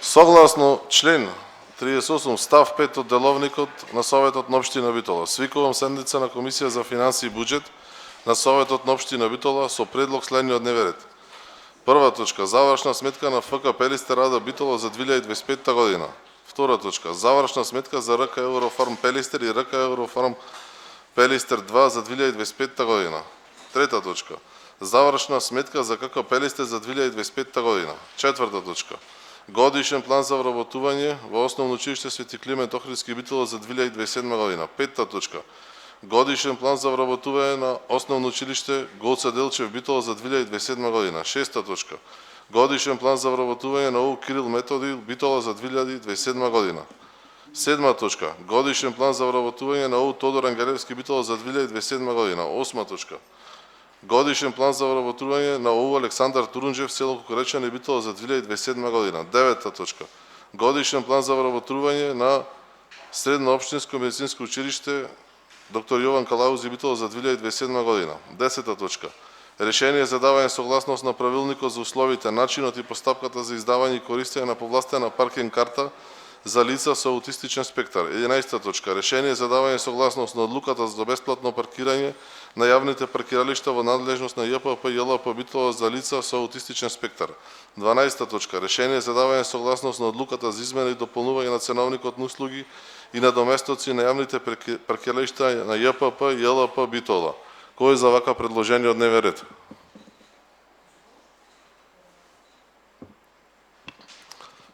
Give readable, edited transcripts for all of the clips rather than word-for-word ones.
Согласно член 38 став 5 од деловникот на Советот на општина Битола, свикувам седница на Комисија за финансии и буџет на Советот на општина Битола со предлог следниот дневен ред. Прва точка, завршна сметка на ФК Пелистер АД Битола за 2025 година. Втора точка, завршна сметка за РК Еврофарм Пелистер и РК Еврофарм Пелистер 2 за 2025 година. Трета точка, завршна сметка за КК Пелистер за 2025 година. Четврта точка, годишен план за вработување во Основно училиште Свети Климент Охридски Битола за 2027 година. Петта точка, годишен план за вработување на Основно училиште Гоце Делчев Битола за 2027 година. Шеста точка, годишен план за вработување на ОУ Кирил Методи Битола за 2027 година. Седма точка, годишен план за вработување на ОУ Тодор Ангелевски Битола за 2027 година. Осма точка, годишен план за вработување на ОУ Александар Турунџев село Кукуречани Битола за 2027 година. Девета точка, годишен план за вработување на Средно општинско медицинско училиште Доктор Јован Калаузи Битола за 2027 година. Десета точка, решение за давање согласност на правилникот за условите, начинот и постапката за издавање и користење на повластена паркинг карта за лица со аутистичен спектар. 11 точка, решение за давање согласност на одлуката за бесплатно паркирање на јавните паркиралишта во надлежност на ЈПП и ЈЛП Битола за лица со аутистичен спектар. 12 точка, решение за давање согласност на одлуката за измена и дополнување на ценовникот на услуги и на доместоци на јавните паркиралишта на ЈПП и ЈЛП Битола. Кој е за вака предложение од дневен ред?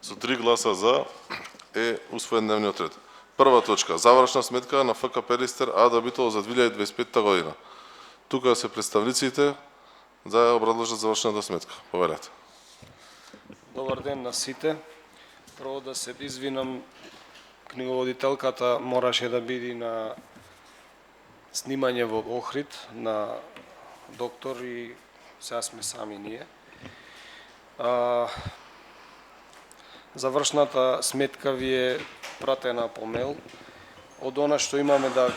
Со 3 гласа за е усвоен дневниот ред. Прва точка, завршна сметка на ФК Пелистер АД Битола за 2025 година. Тука се представниците за да образложат завршната сметка. Повелете. Добар ден на сите. Прво да се извинам, книговодителката мораше да биде на снимање во Охрид на доктор и сега сме сами ние. Завршната сметка ви е пратена по мейл. Од она што имаме да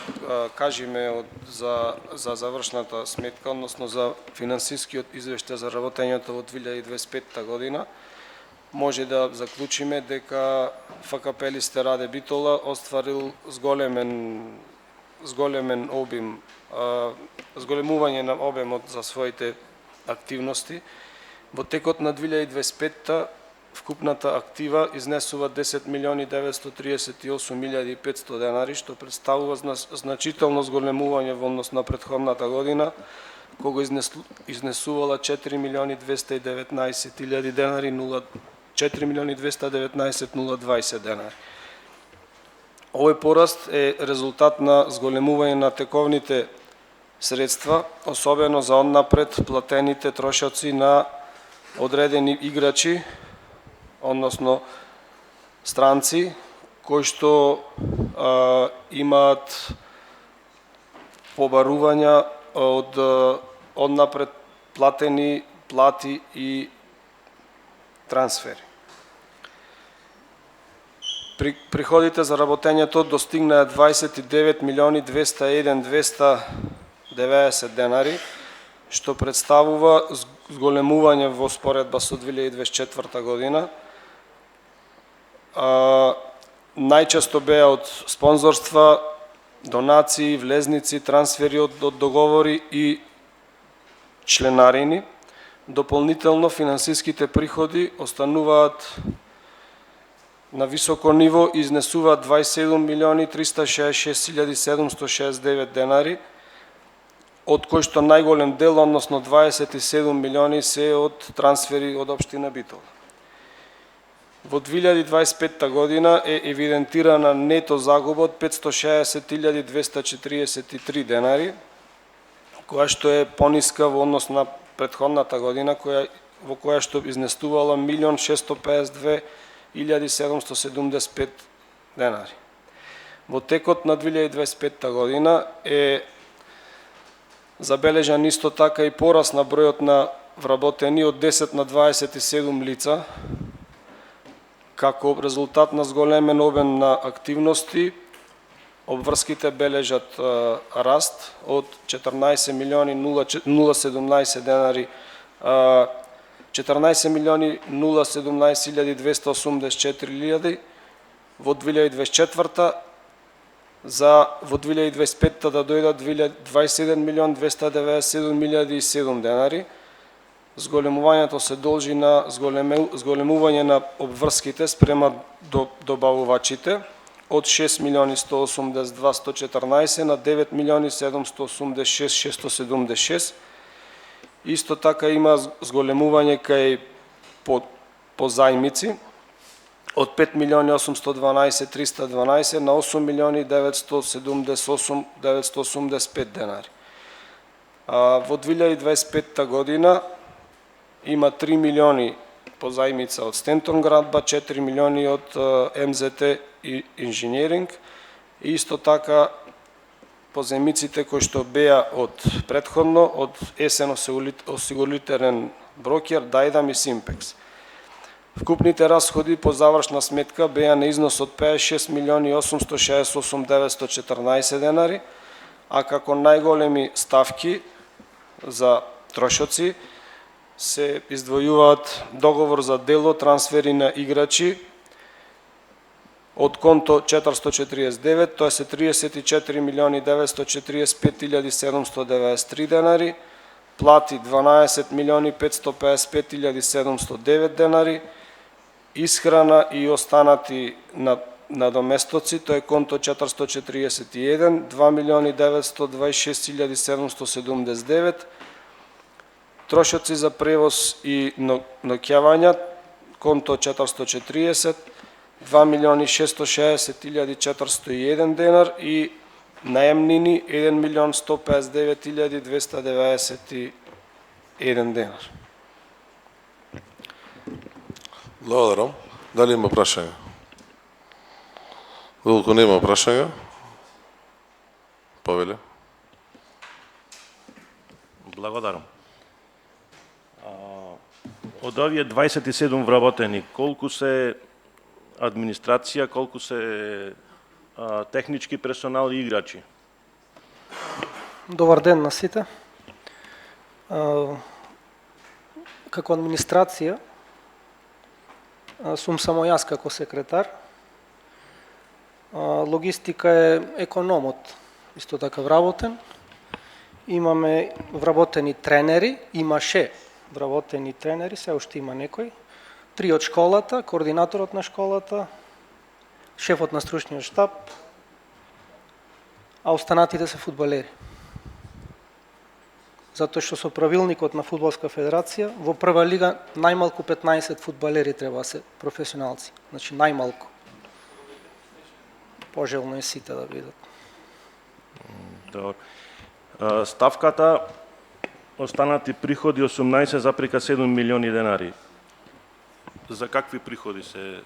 кажеме за завршната сметка, односно за финансискиот извештај за работењето во 2025 година, може да заклучиме дека ФК Пелистер АД Битола остварил зголемен обим, зголемување на обемот за своите активности. Во текот на 2025 вкупната актива изнесува 10.938.500 денари, што представува значително зголемување во однос на претходната година, кога изнесувала 4.219.000 денари, 4.219.020 денари. Овој пораст е резултат на зголемување на тековните средства, особено за однапред платените трошоци на одредени играчи, односно странци, кои што имаат побарувања од однапред платени плати и трансфери. Приходите за работењето достигнаа 29.201.290 денари, што представува зголемување во споредба со 2024 година. Најчесто беа од спонзорства, донации, влезници, трансфери од договори и членарини. Дополнително финансиските приходи остануваат на високо ниво и изнесуваат 27.366.769 денари, од кои што најголем дел, односно 27 милиони, се од трансфери од општина Битола. Во 2025 година е евидентирана нето загуба од 560.243 денари, која што е пониска во однос на претходната година, во која што изнесувала 1.652.775 денари. Во текот на 2025 година е забележан исто така и пораст на бројот на вработени од 10 на 27 лица, како резултат на зголемен обем на активности. Обврските бележат раст од 14.017.000 денари 14.017.284.000 во 2024 за во 2025 да дојдат 21.297.007 денари. Зголемувањето се должи на зголемување на обврските спрема добавувачите од 6.182.114 на 9.786.676. Исто така има зголемување кај по зајмици од 5.812.312 на 8.978.985 денари. Во 2025 година има 3 милиони по зајмица од Стентон Градба, 4 милиони од МЗТ и инженеринг. Исто така по зајмиците кои што беа од претходно од есен осигурителен брокер Дајдам и Симпекс. Вкупните расходи по завршна сметка беа на износ од 56.868.914 денари, а како најголеми ставки за трошоци се издвојуваат договор за дело, трансфери на играчи од конто 449, тоа се 34.945.793 денари, плати 12.555.709 денари, исхрана и останати надоместоци, тоа е конто 441, 2.926.779, трошоци за превоз и ноќавања, конто 440, 2.660.401 денар и наемнини 1.159.291 денар. Благодарам. Дали има прашања? Доколку нема прашања, повеле. Благодарам. Од овие 27 вработени, колку се администрација, колку се технички персонал и играчи? Добар ден на сите. Како администрација сум само јас како секретар. Логистика е економот, исто така вработен. Имаме вработени тренери, имаше вработени тренери, се уште има некој. 3 од школата, координаторот на школата, шефот на стручниот штаб, а останатите се фудбалери. Затоа што со правилникот на Фудбалска федерација во прва лига најмалку 15 фудбалери треба да се професионалци. Значи најмалку. Пожелно е сите да бидат. Добро. Ставката останати приходи 18,7 милиони денари. За какви приходи се?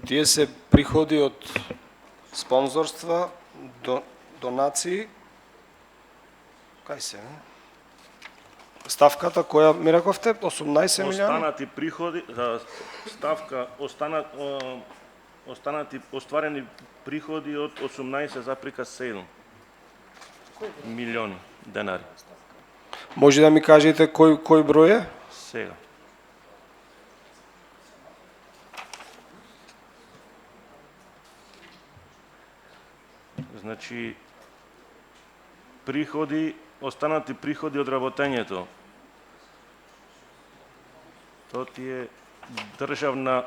Тие се приходи од спонзорства, донации, кај се? Ставката која ми рековте 18 милиони? Останати приходи, ставка останати остварени приходи од 18,7 милиони денари. Може да ми кажете кој број е? Сега. Значи, приходи, останати приходи од работењето. Тоа ти е државна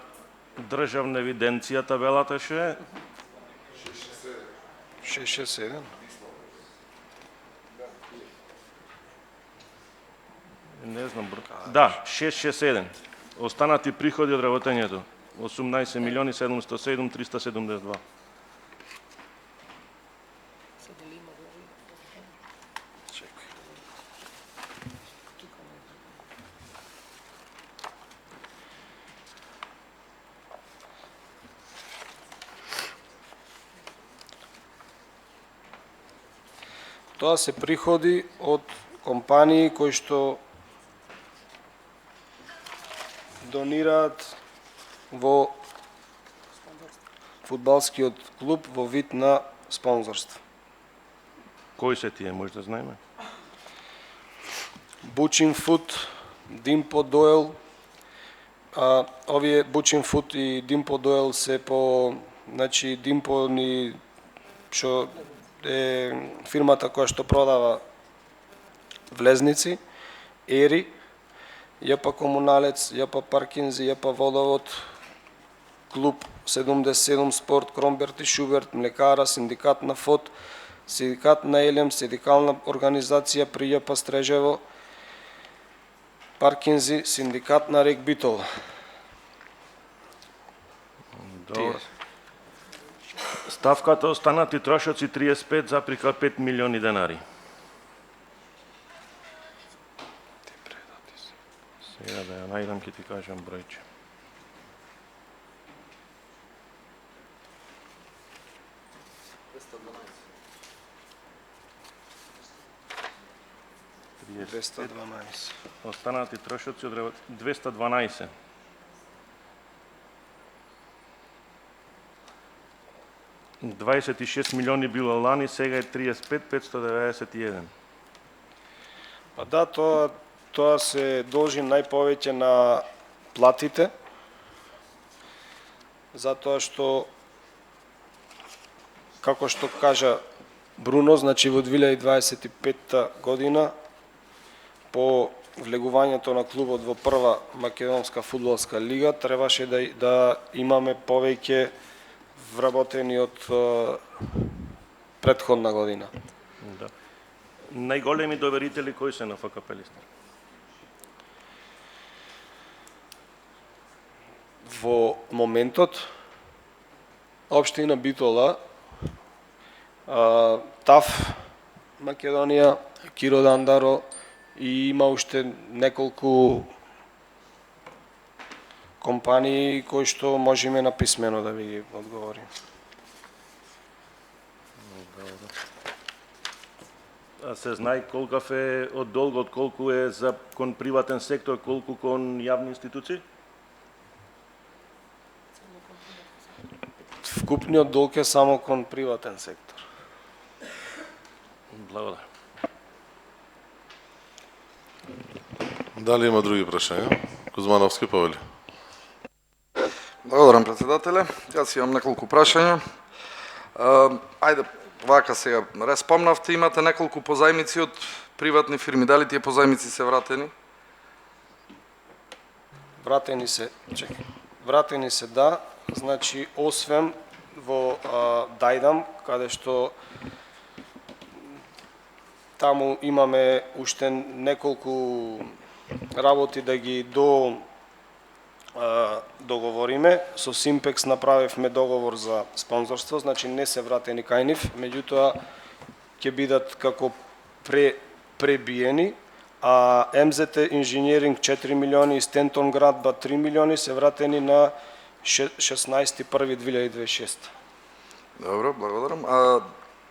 евиденција, табелата што е? 667. Не знам број. Да, 667. Останати приходи од работењето. 18.707.372. Тоа се приходи од компании кои што донираат во фудбалскиот клуб во вид на спонзорство. Кои се тие, може да знаеме? Бучин Фуд, Димпо Дойл, овие Бучин Фуд и Димпо Дойл се по, значи Димпо ни што е фирмата која што продава влезници, Ери, ЈП Комуналец, ЈП Паркинзи, ЈП Водовод, клуб 77 Спорт, Кромберт и Шуберт, Млекара, Синдикат на ФОД, Синдикат на Елем, Синдикална организација при ЈП Стрежево, Паркинзи, Синдикат на Рек Битола. Добро. Ставката останати трошоци 35,5 милиони денари. Сега да ја најдам ќе ти кажам бројче. Останати трошоци од 212. $26 милиони било лани, сега е 35,591. Па да, тоа се должи најповеќе на платите, затоа што, како што кажа Бруно, значи во 2025 година, по влегувањето на клубот во прва македонска фудбалска лига, требаше да имаме повеќе вработени од претходна година. Да. Најголеми доверители кои се на ФК Пелистер? Во моментот, општина Битола, ТАФ Македонија, Киро Дандаро и има уште неколку компании кои што можеме на писмено да ви ги одговорим. А се знае колкав е од долгот, колку е за кон приватен сектор, колку кон јавни институции? Вкупниот долг е само кон приватен сектор. Благодарам. Дали има други прашања? Кузмановски, повели. Благодарам, председателе. Јас имам неколку прашања. Ајде, вака сега, спомнавте, имате неколку позајмици од приватни фирми. Дали тие позајмици се вратени? Вратени се, да, значи, освен во Дајдам, каде што таму имаме уште неколку работи да ги договориме. Со Симпекс направивме договор за спонзорство, значи не се вратени кај нив, меѓутоа ќе бидат како пребиени, а МЗТ инженеринг 4 милиони и Стентон градба 3 милиони се вратени на 16.1.2026. Добро, благодарам.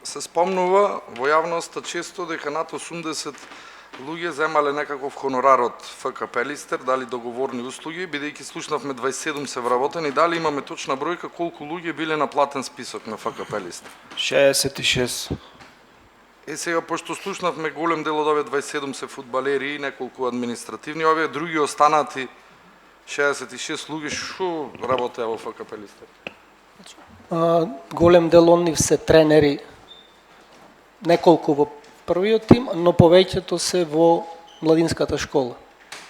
Се спомнува во јавноста често дека над 80 луѓе земале некаков хонорар од ФК Пелистер, дали договорни услуги, бидејќи слушнавме 27 се вработени, дали имаме точна бројка колку луѓе биле на платен список на ФК Пелистер? 66. Сега, пошто слушнавме голем дел од овие 27 се фудбалери и неколку административни, овие други останати 66 луѓе што работеа во ФК Пелистер? Голем дел од нив се тренери, неколку во првиот тим, но повеќето се во младинската школа.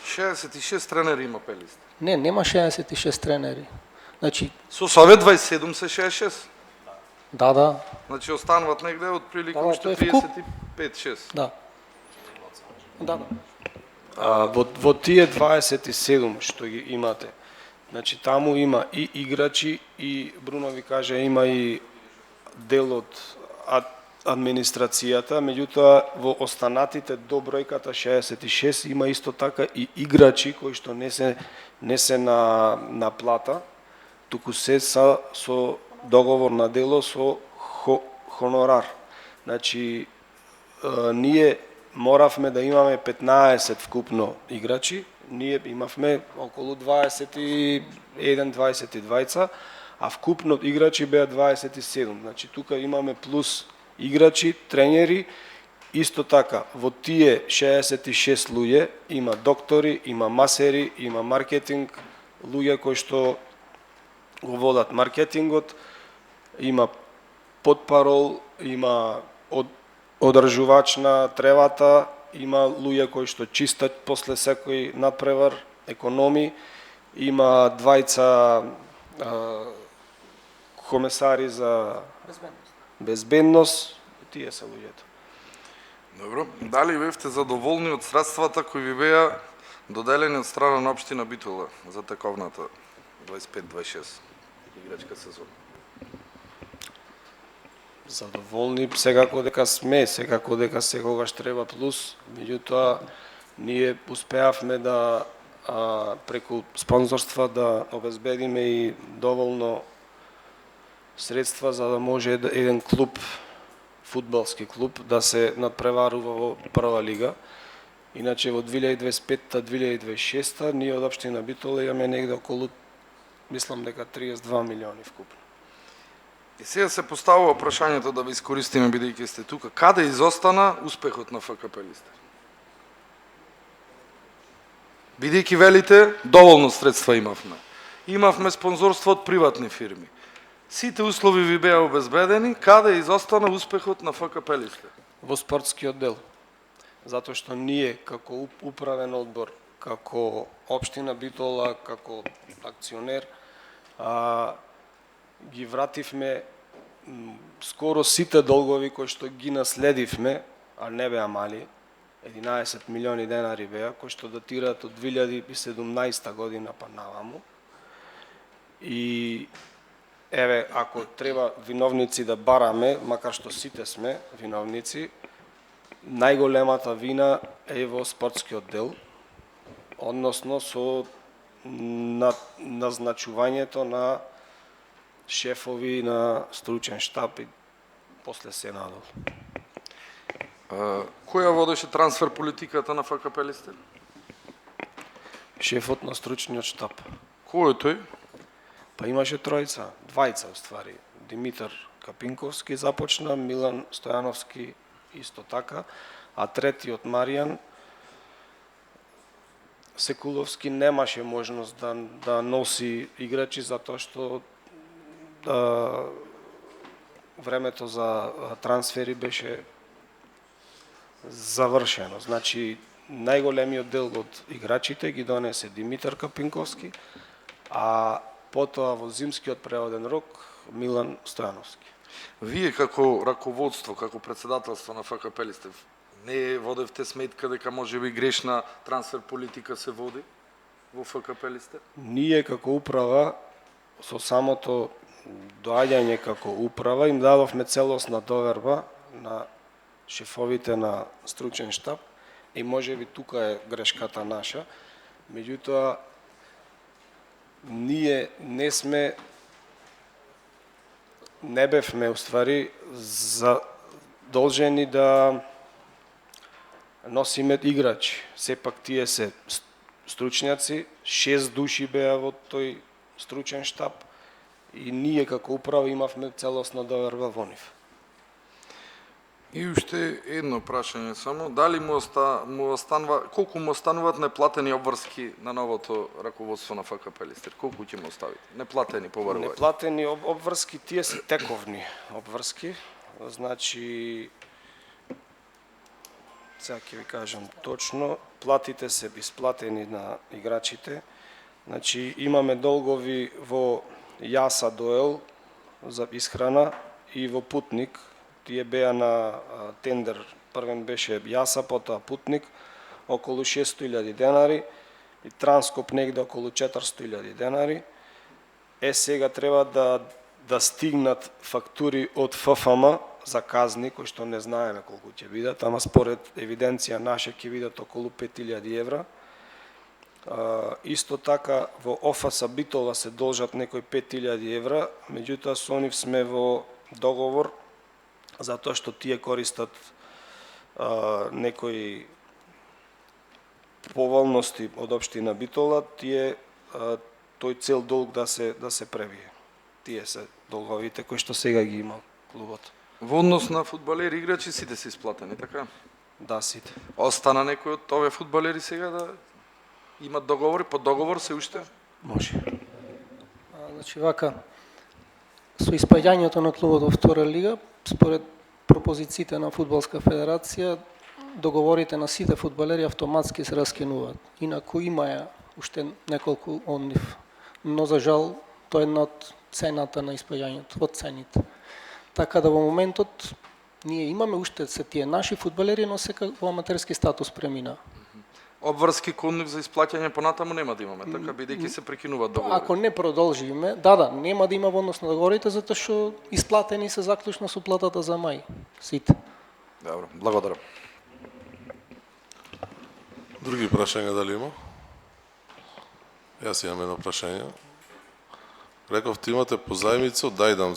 66 тренери има Пелистер? Не, нема 66 тренери. Значи, Со овие 27 се 66? да. Значи остануваат негде од прилика Да, уште тоа е вкуп. 35-6. Да. Во тие 27 што ги имате, значи таму има и играчи и Бруно ви каже има и дел од администрацијата, меѓутоа во останатите до бројката 66 има исто така и играчи кои што не се на плата, туку се со договор на дело со хонорар. Значи ние моравме да имаме 15 вкупно играчи, ние имавме околу 21-22, а вкупно играчи беа 27. Значи тука имаме плюс играчи, тренери. Исто така, во тие 66 луѓе има доктори, има масери, има маркетинг, луѓе кои што го водат маркетингот, има потпарол, има одржувач на тревата, има луѓе кои што чистат после секој надпревар, економи, има двајца комесари за безбедност, тие се луѓето. Добро. Дали бевте задоволни од средствата кои ви беа доделени од страна на општина Битола за тековната 25-26 играчка сезона? Задоволни, секако дека сме, секако дека секогаш треба плюс, меѓутоа ние успеавме да преку спонзорства да обезбедиме и доволно средства за да може еден клуб, фудбалски клуб, да се надпреварува во прва лига. Иначе во 2025-2026 ние од општина Битола имаме негде околу, мислам дека 32 милиони вкупно. И сега се поставува прашањето да ви искористиме бидејќи сте тука. Каде изостана успехот на ФКП Листер? Бидејќи велите, доволно средства имавме. Имавме спонзорство од приватни фирми. Сите услови ви беа обезбедени, каде изостана успехот на ФКП Листер? Во спортскиот дел. Затоа што ние како управен одбор, како општина Битола, како акционер, ги вративме скоро сите долгови кои што ги наследивме, а не беа мали, 11 милиони денари беа, кои што датираат од 2017 година па наваму. И еве, ако треба виновници да бараме, макар што сите сме виновници, најголемата вина е во спортскиот дел, односно со назначувањето на шефови на стручен штаб и после се надол. Која водеше трансфер политиката на ФКП Листер? Шефот на стручниот штаб. Кој е тој? Па имаше двајца уствари. Димитар Капинковски започна, Милан Стојановски исто така, а третиот Маријан Секуловски немаше можност да носи играчи затоа што времето за трансфери беше завршено. Значи, најголемиот дел од играчите ги донесе Димитар Капинковски, а потоа во зимскиот преводен рок Милан Стојановски. Вие како раководство, како председателство на ФКП Листер, не водевте сметка дека можеби грешна трансфер политика се води во ФКП Листер? Ние како управа со самото доаѓање како управа им дадовме целосна доверба на шефовите на стручен штаб и можеби тука е грешката наша. Меѓутоа ние не бевме уствари задолжени да носиме играчи. Сепак тие се стручњаци, 6 души беа во тој стручен штаб и ние како управа имавме целосна доверба во нив. И уште едно прашање само, дали колку му остануваат неплатени обврски на новото раководство на ФКП Листер? Колку ќе му оставите? Неплатени побарувања. Неплатени обврски, тие се тековни обврски, значи сега ќе ви кажам точно, платите се исплатени на играчите. Значи имаме долгови во Јаса Доел за исхрана и во Путник. Тие беа на тендер. Првен беше Јаса, потоа Путник, околу 600.000 денари и Транскоп негде околу 400.000 денари. Сега треба да стигнат фактури од ФФМ за казни, кои што не знаеме колку ќе бидат, ама според евиденција наша ќе бидат околу 5.000 евра. Исто така во ОФС Битола се должат некои 5.000 евра, меѓутоа со нив сме во договор затоа што тие користат некои поволности од општина Битола, тој цел долг да се пребие. Тие се долговите кои што сега ги има клубот. Во однос на фудбалери играчи сите се исплатени, така? Да, сите. Остана некој од овие фудбалери сега да имат договори, по договор се уште? Може. Значи вака, со испаѓањето на клубот во втора лига, според пропозициите на Фудбалска федерација, договорите на сите фудбалери автоматски се раскинуваат. Инаку има уште неколку од нив, но за жал тоа е една од цената на испаѓањето, од цените. Така да во моментот ние имаме уште се тие наши фудбалери, но сека во аматерски статус премина. Обврски кон нив за исплаќање понатаму нема да имаме, така бидејќи се прекинуваат договори. Ако не продолжиме, да, нема да има во однос на договорите, затоа што исплатени се заклучно со платата за мај. Сите. Добро, благодарам. Други прашања дали има? Јас имам едно прашање. Рековте имате позајмица од Дајдам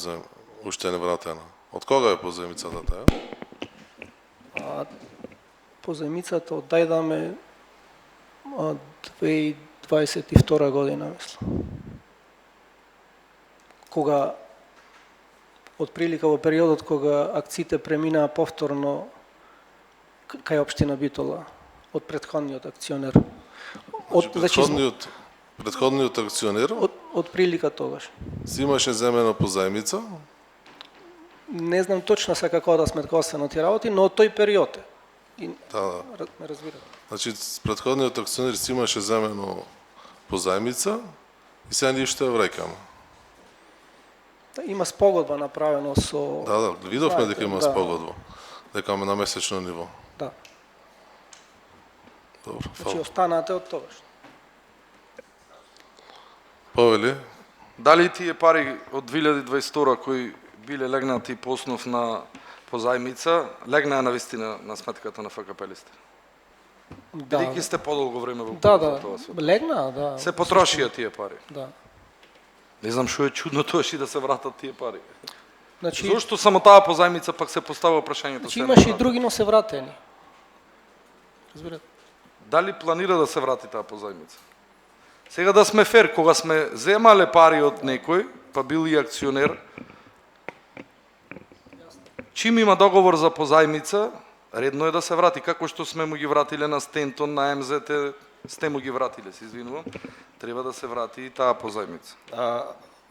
уште не вратена. Од кога е позајмицата таа? Позајмицата од Дајдам е од 2022 година, мислам. Кога, од прилика во периодот кога акциите преминаа повторно кај општина Битола, од претходниот акционер. Претходниот акционер Од прилика тогаш. си имаше земено позајмица, Не знам точно се како да сметковствено тие работи, но од тој период е. да. Ме разбирате. Значи, претходниот акционер си имаше земено позајмица и сега ние што ја враќаме. Има спогодба направено со... Да, видовме дека има да. спогодба. Дека има на месечно ниво. Да. Добро, Значи фала. останате од тогаш. Повели? Дали тие пари од 2022 кои биле легнати по основ на позајмица, легнаа на вистина на сметката на ФК Пелистер? Да, Бидејќи сте подолго време во да, тоа свет. легна, да. Се потрошија тие пари. Да. Не знам што е чудно тоа и да се вратат тие пари. Значи, Зошто само таа позајмица пак се поставува прашањето? значи се имаше и врата? други, но се вратени. Разбирате? Дали планира да се врати таа позајмица? Сега да сме фер, кога сме земале пари од некој, па бил и акционер, чим има договор за позајмица, редно е да се врати. Како што сме му ги вратиле на Стентон, на МЗТ, сте му ги вратиле, се извинувам, треба да се врати и таа позајмица.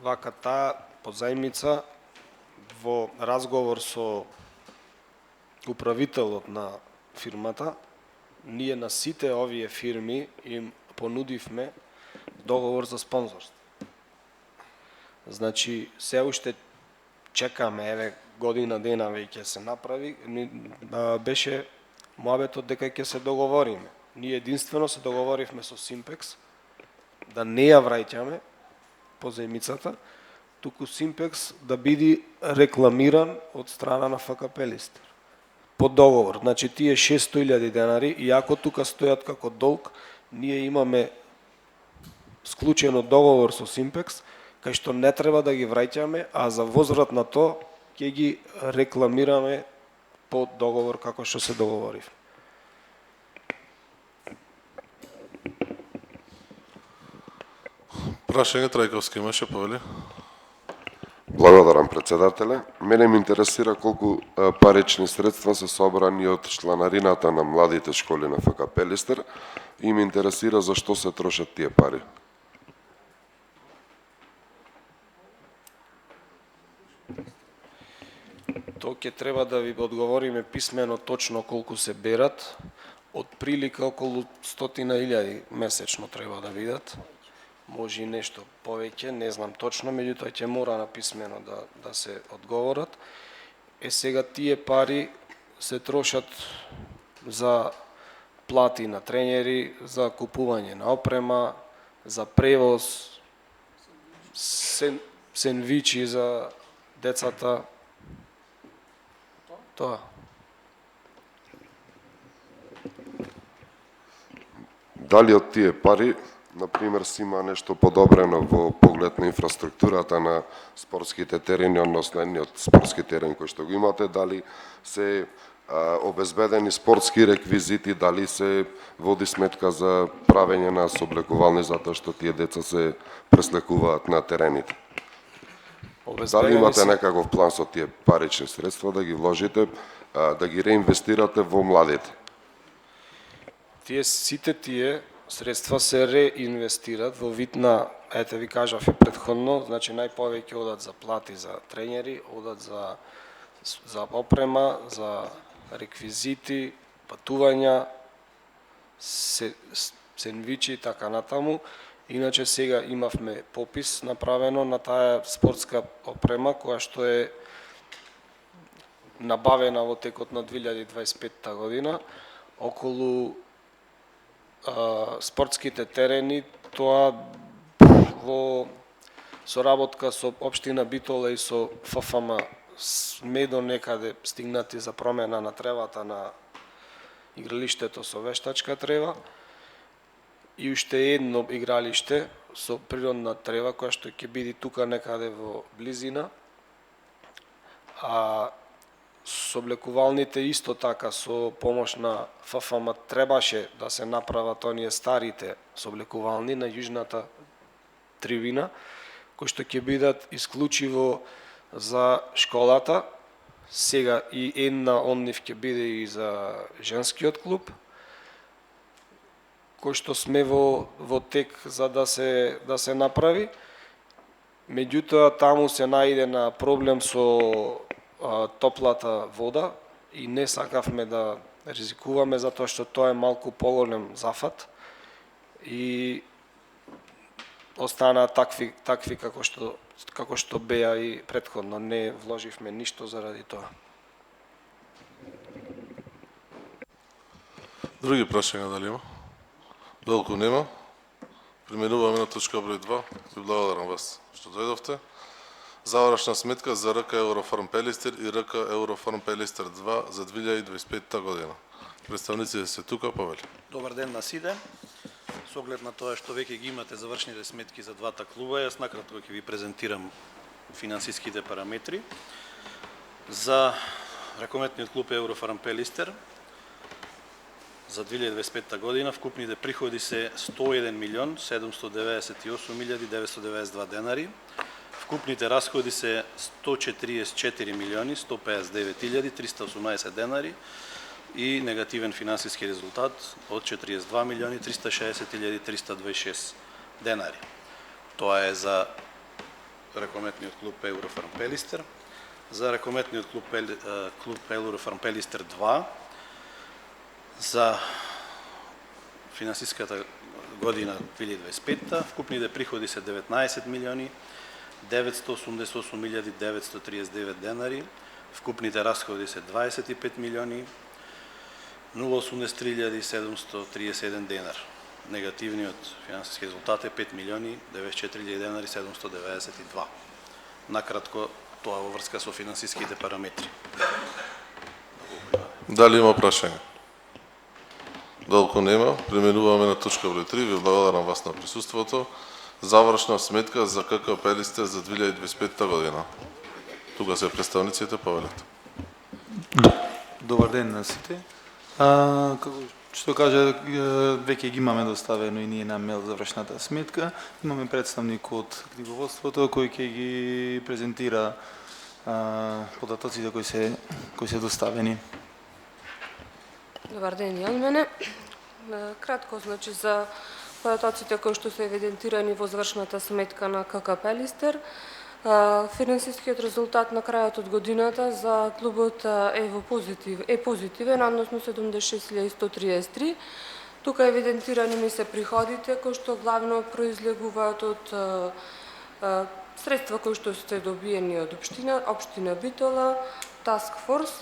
Вака таа позајмица во разговор со управителот на фирмата, ние на сите овие фирми им понудивме договор за спонзорство. Значи, се уште чекаме, еве, година дена веќе се направи, беше моабетот дека ќе се договориме. Ние единствено се договоривме со Симпекс да не ја враќаме позајмицата, туку Симпекс да биде рекламиран од страна на ФК Пелистер. По договор, значи тие 600.000 денари, иако тука стојат како долг, ние имаме склучено договор со Симпекс, кај што не треба да ги враќаме, а за возврат на тоа ќе ги рекламираме по договор како што се договорив. Прашање Трајковски имаше, повели? Благодарам, председателе. Мене ме интересира колку парични средства се собрани од чланарината на младите школи на ФК Пелистер и ме интересира за што се трошат тие пари. Тоа ќе треба да ви одговориме писмено точно колку се берат. Од прилика околу 100.000 месечно треба да бидат. Може и нешто повеќе, не знам точно, меѓутоа ќе мора на писмено да се одговорат. Сега тие пари се трошат за плати на тренери, за купување на опрема, за превоз, сендвичи за децата. Тоа. Дали од тие пари, например, си има нешто подобрено во поглед на инфраструктурата на спортските терени, односно едниот спортски терен кој што го имате, дали се обезбедени спортски реквизити, дали се води сметка за правење на сооблекувални затоа што тие деца се преслекуваат на терените? Дали имате се. некаков план со тие парични средства да ги вложите, да ги реинвестирате во младите? Сите тие средства се реинвестират во вид на, ете ви кажав и претходно, значи најповеќе одат за плати за тренери, одат за опрема, за реквизити, патувања, сендвичи и така натаму. Иначе сега имавме попис направено на таа спортска опрема која што е набавена во текот на 2025 година. Околу спортските терени, тоа во соработка со општина Битола и со ФФМ сме до некаде стигнати за промена на тревата на игралиштето со вештачка трева и уште едно игралиште со природна трева која што ќе биде тука некаде во близина. А соблекувалните исто така со помош на ФФМ требаше да се направат оние старите соблекувални на јужната тривина, кои што ќе бидат исклучиво за школата. Сега и една од нив ќе биде и за женскиот клуб, кој што сме во тек за да се направи. Меѓутоа таму се најде на проблем со топлата вода и не сакавме да ризикуваме затоа што тоа е малку поголем зафат и остана такви како што беа и претходно. Не вложивме ништо заради тоа. Други прашања дали има? Долку нема. Преминуваме на точка број 2. Ви благодарам вас што дојдовте. Завршна сметка за РК Еврофарм Пелистер и РК Еврофарм Пелистер 2 за 2025 година. Представниците се тука, повели. Добар ден на сите. Со оглед на тоа што веќе ги имате завршните сметки за двата клуба, јас накратко ќе ви презентирам финансиските параметри. За ракометниот клуб Еврофарм Пелистер за 2025 година вкупните приходи се 101.798.992 денари. Вкупните расходи се 144.159.318 денари и негативен финансиски резултат од 42.360.326 денари. Тоа е за ракометниот клуб Еврофарм Пелистер. За ракометниот клуб Еврофарм Пелистер 2 за финансиската година 2025 вкупните приходи се 19.988.939 денари, вкупните расходи се 25.083.737 денар. Негативниот финансиски резултат е 5.094.000 денари 792. Накратко тоа во врска со финансиските параметри. Дали има прашање? Долку нема. Преминуваме на точка број 3. Ви благодарам вас на присуството. Завршна сметка за КК Пелистер за 2025 година. Тука се представниците, повелете. Добар ден на сите. Како што кажа, веќе ги имаме доставено и ние на мейл завршната сметка. Имаме представник од книговодството кој ќе ги презентира податоците кои се доставени. Добар ден и од мене. Кратко, значи, за податоците кои што се евидентирани во завршната сметка на КК Пелистер. Финансискиот резултат на крајот од годината за клубот е позитивен, односно 76.133. Тука евидентирани ми се приходите кои што главно произлегуваат од средства кои што се добиени од општина Битола, Task Force.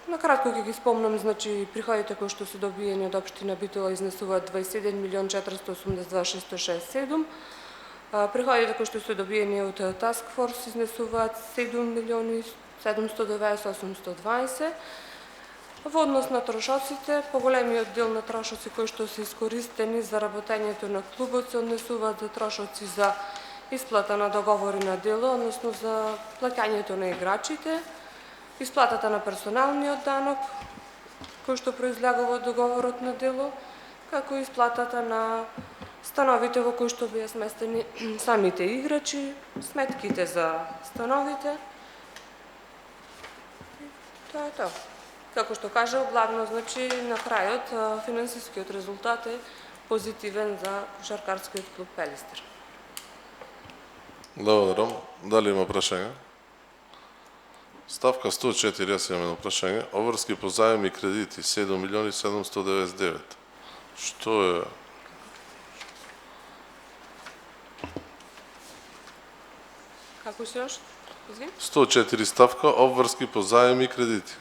Накратко ќе ги спомнам, значи приходите кои што се добиени од општина Битола изнесуваат 27.482.667. Приходите кои што се добиени од Task Force изнесуваат 7.798.120. Во однос на трошоците, поголемиот дел на трошоци кои што се искористени за работењето на клубот се однесуваат за трошоци за исплата на договори на дело, односно за плаќањето на играчите, исплатата на персоналниот данок, кој што произлегува од договорот на дело, како и исплатата на становите во кои што беа сместени самите играчи, сметките за становите. Тоа е тоа. Како што кажав, главно, значи, на крајот, финансискиот резултат е позитивен за кошаркарскиот клуб Пелистер. Благодарам. Дали има прашања? Ставка 104, јас имам едно прашање. Обврски по заем и кредити 7.799.000. Што е? Како се još? Извин? 104 ставка, обврски по заем и кредити.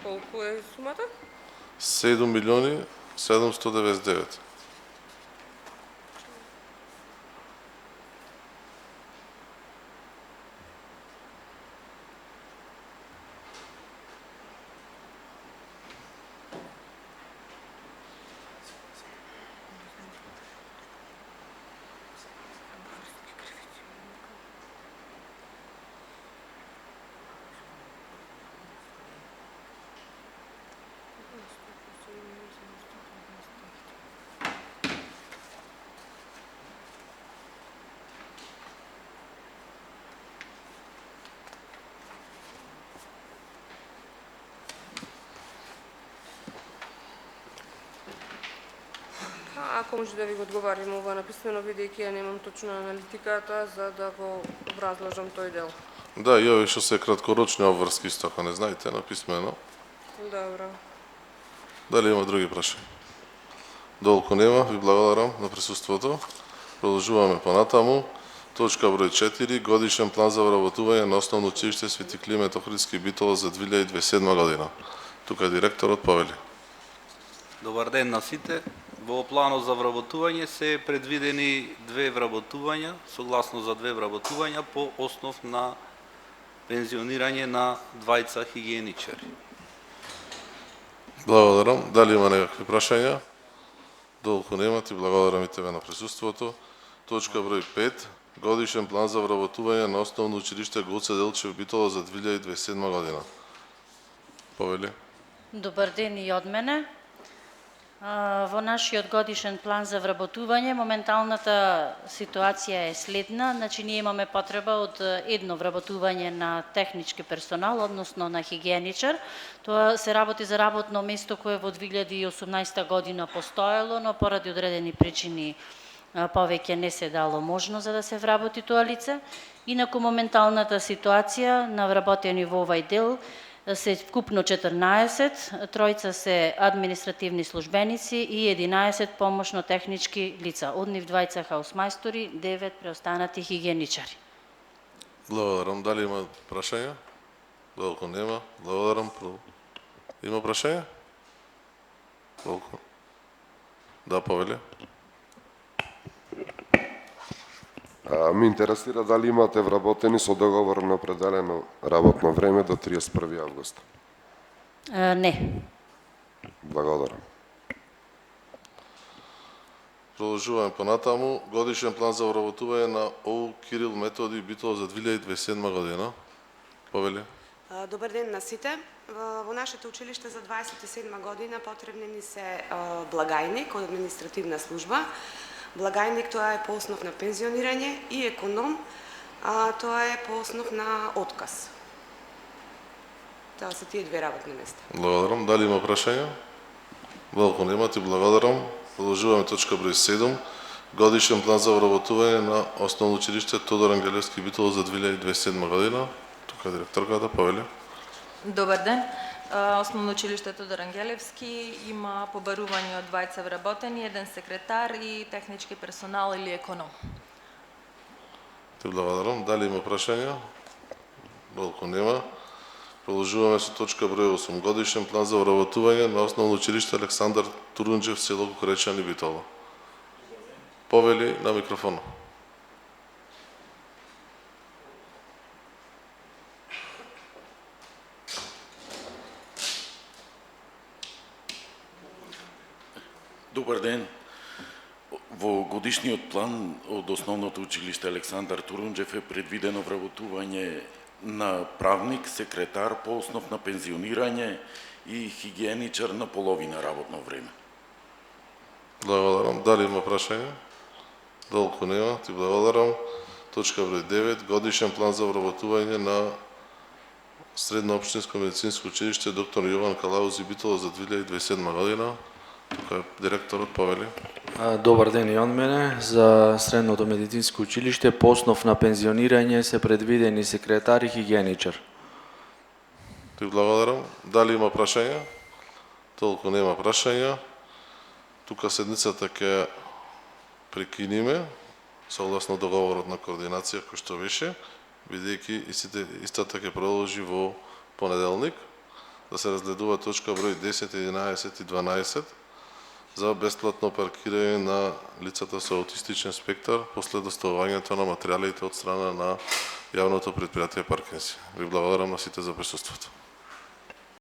Колку е сумата? 7.799.000. Ако може да ви го одговарим ова написано, бидејќи ја немам точно аналитиката за да го образложам тој дел. Да, и овие што се краткорочни обврски, исто ако не знаете, написмено. Добро. Дали има други прашања? Долку нема, ви благодарам на присуството. Продолжуваме понатаму. Точка број 4, годишен план за вработување на Основно училиште Свети Климент Охридски Битола за 2027 година. Тука е директорот повели. Добар ден на сите. Во планот за вработување се предвидени две вработувања, согласно за две вработувања по основ на пензионирање на двајца хигиеничари. Благодарам. Дали има некакви прашања? Долку нема, ти благодарам и тебе на присуството. Точка број 5, годишен план за вработување на Основно училиште Гоце Делчев Битола за 2027 година. Повели. Добар ден и од мене. Во нашиот годишен план за вработување, моменталната ситуација е следна. Значи, ние имаме потреба од едно вработување на технички персонал, односно на хигиеничар. Тоа се работи за работно место кое во 2018 година постоело, но поради одредени причини повеќе не се дало можно за да се вработи тоа лице. Инаку моменталната ситуација на вработени во овај дел се вкупно 14, тројца се административни службеници и 11 помошно-технички лица. Од нив двајца хаусмајстори, 9 преостанати хигиеничари. Благодарам. Дали има прашања? Долку нема. Благодарам. Има прашања? Долку. Да, повели. Ме интересира дали имате вработени со договор на определено работно време до 31 август. Не. Благодарам. Продолжуваме понатаму. Годишен план за вработување на ОУ Кирил Методи Битола за 2027 година. Повели. Добар ден на сите. Во нашето училиште за 27 година потребни ни се благајник од административна служба. Благајник тоа е по основ на пензионирање и економ, тоа е по основ на отказ. Тоа се тие две работни места. Благодарам. Дали има прашања? Долку нема, ти благодарам. Продолжуваме точка број 7. Годишен план за вработување на Основно училиште Тодор Ангелевски Битола за 2027 година. Тука е директорката, повели. Добар ден. Основно училиште Тодор Ангелевски има побарување од двајца вработени, еден секретар и технички персонал или економ. Ти благодарам. Дали има прашања? Долку нема. Продолжуваме со точка број 8. Годишен план за вработување на Основно училиште Александар Турунџев село Кукуречани Битола. Повели на микрофон. Добар ден. Во годишниот план од Основното училиште Александар Турунџев е предвидено вработување на правник, секретар по основ на пензионирање и хигиеничар на половина работно време. Благодарам. Дали има прашање? Долку нема. Ти благодарам. Точка број 9. Годишен план за вработување на Средно општинско медицинско училиште доктор Јован Калаузи Битола за 2027 година. Тука е директорот повели. Добар ден и од мене. За Средното медицинско училиште по основ на пензионирање се предвидени секретар и хигиеничар. Ти благодарам. Дали има прашања? Толку нема прашања. Тука седницата ќе прекиниме согласно договорот на координација кој што беше, бидејќи истата ќе продолжи во понеделник да се разгледува точка број 10, 11 и 12 за бесплатно паркирање на лицата со аутистичен спектар после доставувањето на материјалите од страна на јавното претпријатие Паркинси. Ви благодарам на сите за присуството.